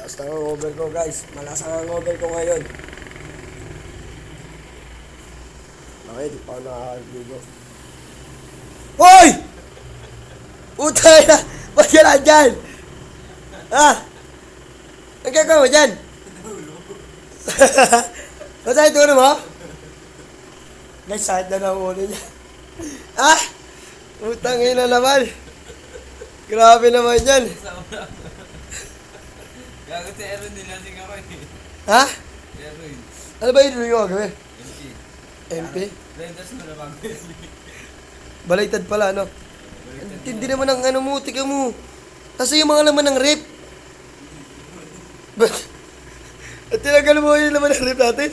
Lakas ng hangover ko guys. Malas ang hangover ko ngayon. Bakit? Di pa ako nakakaligo. Hoy! Utay na! Ba't ka lang dyan? Ha? Ang gagawin mo dyan? Masakit yung ano mo? Guys, sakit na ng ulo niya. Ah! Utang ina naman. Grabe naman yan. Gago si Erwin, nilasing ako eh. Ha? Erwin. Ano ba yun yung gagawin? MP. MP? Blenders mo na bang? Baliktad pala, ano? Hindi naman ang ano mo, tika mo. Kasi yung mga laman ng rip. Ba't? At tinagal mo yung laman ng rip natin?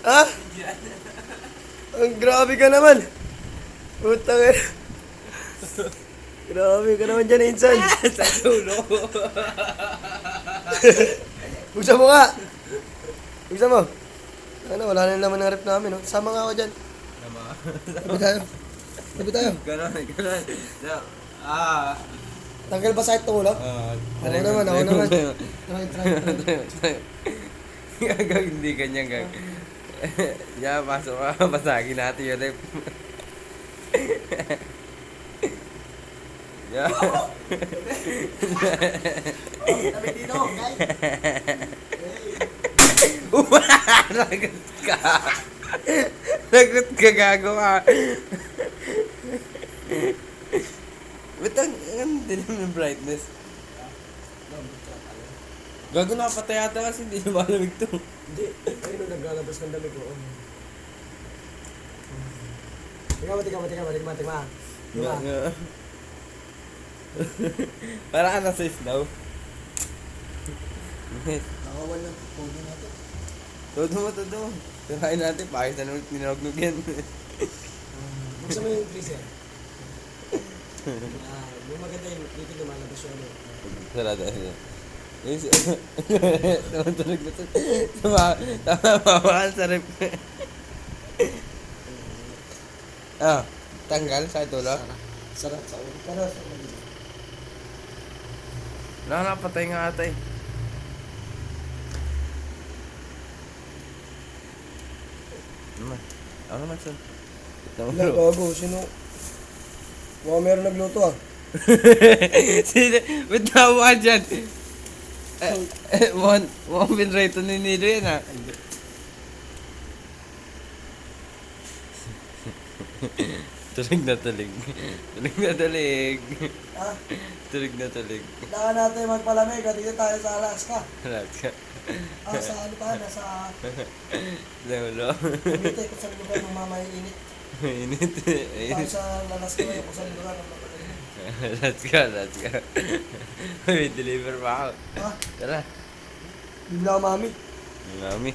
Ha? Ang grabe ka naman. Putang ina. Grabe ka naman dyan, Insan. Sa dulo. Buksan mo nga. Buksan mo. Ano, wala na yung laman ng rip namin, no? Sama nga ako dyan. Tama. Tabi tayo. Tabi tayo. Ganon. Ah. Tanggal ba sa ito, ulo? Ako naman. Try. Gag, hindi ganyan gag. Ya, pasok ka. Basagin natin yung rep. Ya. Tabi dito, guys. Lagot ka. Lagot ka, gago ka. Ba't ang dilim yung brightness? Gago na patay ata kasi hindi lumalamig to. Hindi. Ayun nung naglalabas ng damit ko. Tingnan mo. Para ka nasa isdaw. Nakawal ng pogo natin. Todo mo. Kakain natin, pakita naman tinawag yan. Buksan mo yung freezer. Yung maganda yung dito lumalabas yung ano. Sarada. Tumatulog na to. Tama sa rep. Tanggal sa tulog. Sarap sa ulo. Pero sa ulo. Napatay nga ata eh. Ano naman son? Wala, bago. Sino? Mga meron nagluto ah. Sino? Ba't nawa dyan? Mukhang pinrito ni Nido yan ah. Tulig na tulig. Tulig na tulig. Ha? Tulig na tulig. Kailangan natin magpalamig at dito tayo sa Alaska. Alaska. Sa ano tayo? Nasa Laulo. Kumite kung saan lugar ng mamay init. Init. Tayo sa Alaska ngayon kung saan lugar ng mamay init. Let's go. May deliver pa ako. Ha? Tara. Bigla ako mami. Mami.